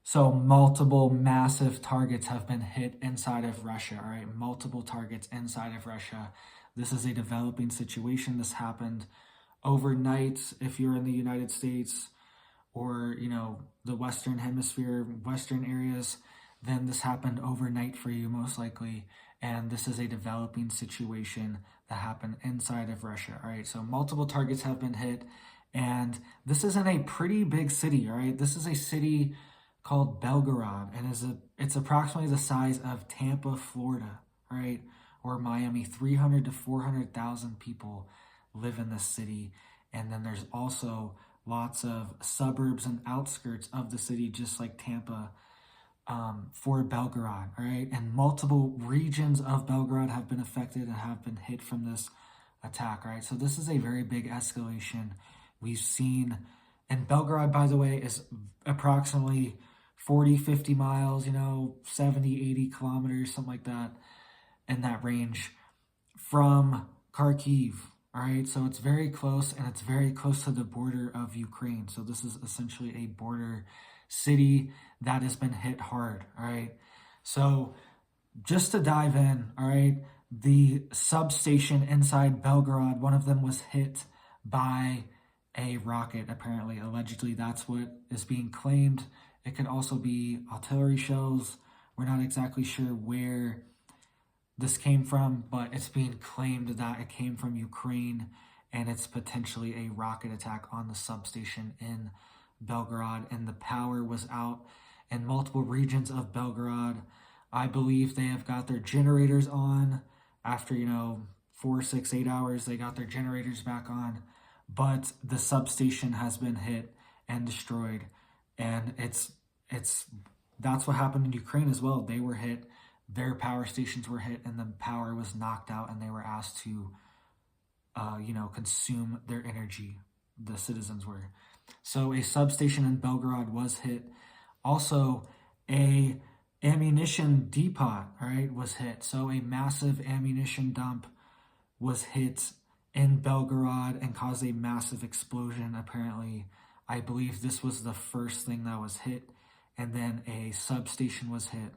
So multiple massive targets have been hit inside of Russia, all right? Multiple targets inside of Russia. This is a developing situation. This happened overnight if you're in the United States or, the Western Hemisphere, Western areas, then this happened overnight for you most likely. And this is a developing situation that happened inside of Russia, all right? So multiple targets have been hit. And this is in a pretty big city, all right? This is a city called Belgorod, and it's approximately the size of Tampa, Florida, right? Or Miami. 300 to 400,000 people live in this city. And then there's also lots of suburbs and outskirts of the city, just like Tampa, for Belgorod, right? And multiple regions of Belgorod have been affected and have been hit from this attack, right? So this is a very big escalation we've seen. And Belgorod, by the way, is approximately 40, 50 miles, 70, 80 kilometers, something like that, in that range from Kharkiv, all right? So it's very close, and it's very close to the border of Ukraine. So this is essentially a border city that has been hit hard, all right? So just to dive in, all right, the substation inside Belgorod, one of them was hit by a rocket, apparently. Allegedly, that's what is being claimed. It could also be artillery shells. We're not exactly sure where this came from, but it's being claimed that it came from Ukraine, and it's potentially a rocket attack on the substation in Belgorod, and the power was out in multiple regions of Belgorod. I believe they have got their generators on after, 4, 6, 8 hours. They got their generators back on, but the substation has been hit and destroyed. And that's what happened in Ukraine as well. They were hit, their power stations were hit, and the power was knocked out, and they were asked to, consume their energy. The citizens were. So a substation in Belgorod was hit. Also, a ammunition depot, all right, was hit. So a massive ammunition dump was hit in Belgorod and caused a massive explosion, apparently. I believe this was the first thing that was hit, and then a substation was hit.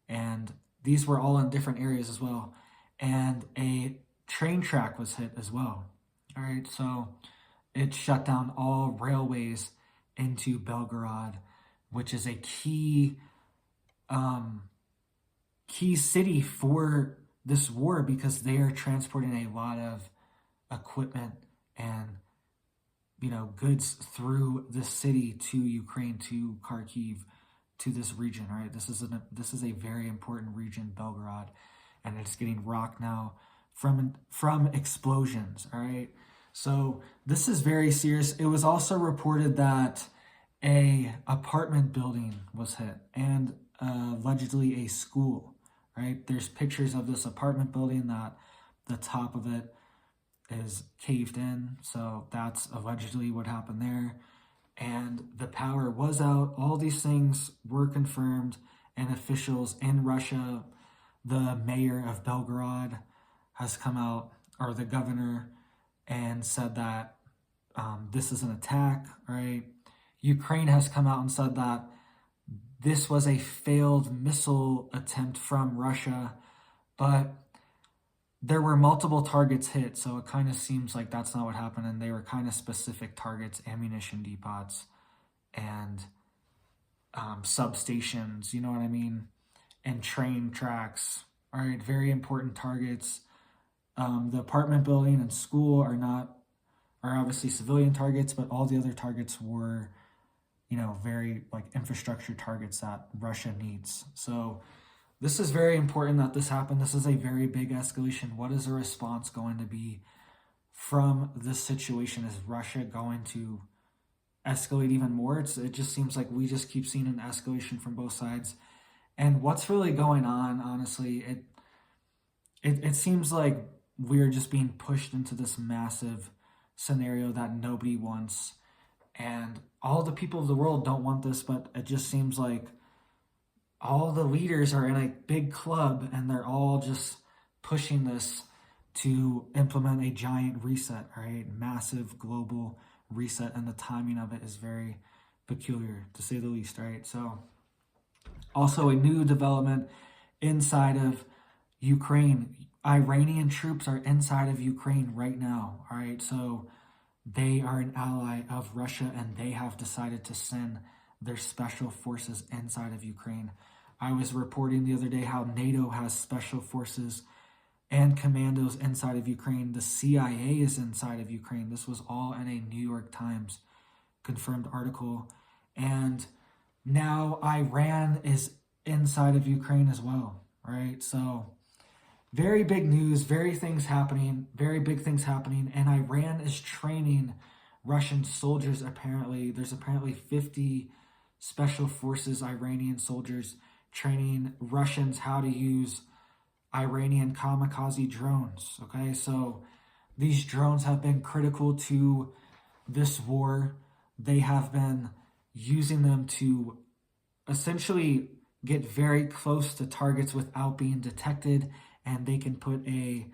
And these were all in different areas as well. And a train track was hit as well. All right, so it shut down all railways into Belgorod, which is a key city for this war, because they are transporting a lot of equipment and goods through the city to Ukraine, to Kharkiv, to this region. All right, this is a very important region, Belgorod, and it's getting rocked now from explosions. All right, so this is very serious. It was also reported that a apartment building was hit, and allegedly a school. Right, there's pictures of this apartment building that the top of it is caved in, so that's allegedly what happened there. And the power was out. All these things were confirmed, and officials in Russia, the mayor of Belgorod has come out, or the governor, and said that this is an attack, right? Ukraine has come out and said that this was a failed missile attempt from Russia, but there were multiple targets hit, so it kind of seems like that's not what happened, and they were kind of specific targets: ammunition depots and substations, you know what I mean, and train tracks. All right, very important targets. The apartment building and school are obviously civilian targets, but all the other targets were, very like infrastructure targets that Russia needs. So this is very important that this happened. This is a very big escalation. What is the response going to be from this situation? Is Russia going to escalate even more? It just seems like we just keep seeing an escalation from both sides. And what's really going on, honestly, it seems like we're just being pushed into this massive scenario that nobody wants. And all the people of the world don't want this, but it just seems like all the leaders are in a big club, and they're all just pushing this to implement a giant reset, right? Massive global reset, and the timing of it is very peculiar, to say the least, right? So Also, a new development inside of Ukraine. Iranian troops are inside of Ukraine right now. All right, so they are an ally of Russia and they have decided to send their special forces inside of Ukraine. I was reporting the other day how NATO has special forces and commandos inside of Ukraine. The CIA is inside of Ukraine. This was all in a New York Times confirmed article. And now Iran is inside of Ukraine as well, right? So very big news, very big things happening. And Iran is training Russian soldiers apparently. There's apparently 50 special forces Iranian soldiers training Russians how to use Iranian kamikaze drones. Okay, so these drones have been critical to this war. They have been using them to essentially get very close to targets without being detected, and they can put a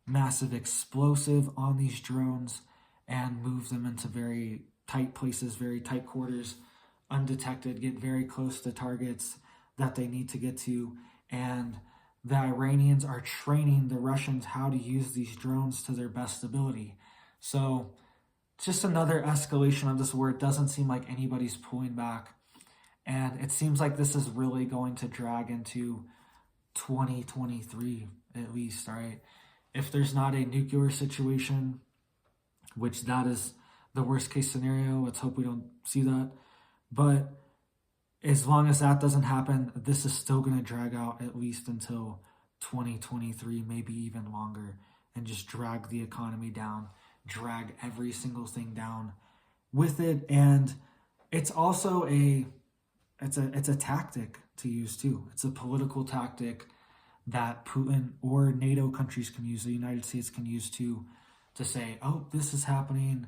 massive explosive on these drones and move them into very tight places, very tight quarters, undetected, get very close to targets that they need to get to. And the Iranians are training the Russians how to use these drones to their best ability. So just another escalation of this war. It doesn't seem like anybody's pulling back. And it seems like this is really going to drag into 2023 at least, all right? If there's not a nuclear situation, which that is the worst case scenario, let's hope we don't see that. But as long as that doesn't happen, this is still going to drag out at least until 2023, maybe even longer, and just drag the economy down, drag every single thing down with it. And it's also it's a tactic to use too. It's a political tactic that Putin or NATO countries can use, the United States can use to say, oh, this is happening,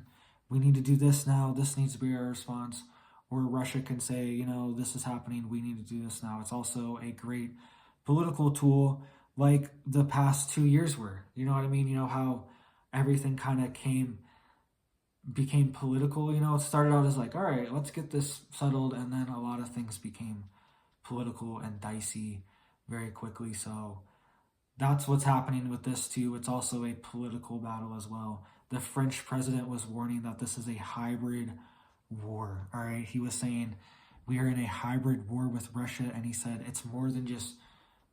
we need to do this now, this needs to be our response. Or Russia can say, you know, this is happening, we need to do this now. It's also a great political tool like the past 2 years were. You know what I mean? You know how everything kind of became political. You know, it started out as like, all right, let's get this settled. And then a lot of things became political and dicey very quickly. So that's what's happening with this too. It's also a political battle as well. The French president was warning that this is a hybrid war. All right, he was saying we are in a hybrid war with Russia, and he said it's more than just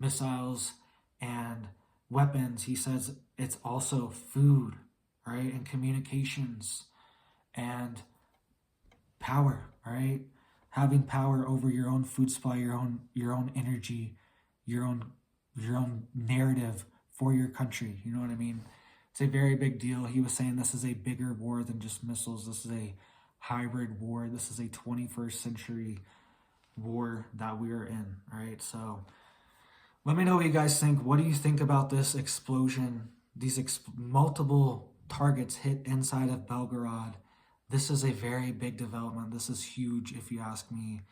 missiles and weapons. He says it's also food, right, and communications and power, right? Having power over your own food supply, your own energy, your own narrative for your country. You know what I mean? It's a very big deal. He was saying this is a bigger war than just missiles. This is a hybrid war. This is a 21st century war that we are in. All right, so let me know what you guys think. What do you think about this explosion? These multiple targets hit inside of Belgorod. This is a very big development. This is huge, if you ask me.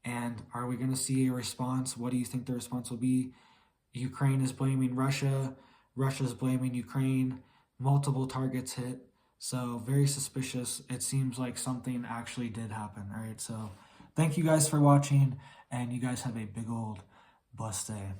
And are we going to see a response? What do you think the response will be? Ukraine is blaming Russia. Russia's blaming Ukraine. Multiple targets hit. So very suspicious. It seems like something actually did happen. All right, so thank you guys for watching, and you guys have a big old blessed day.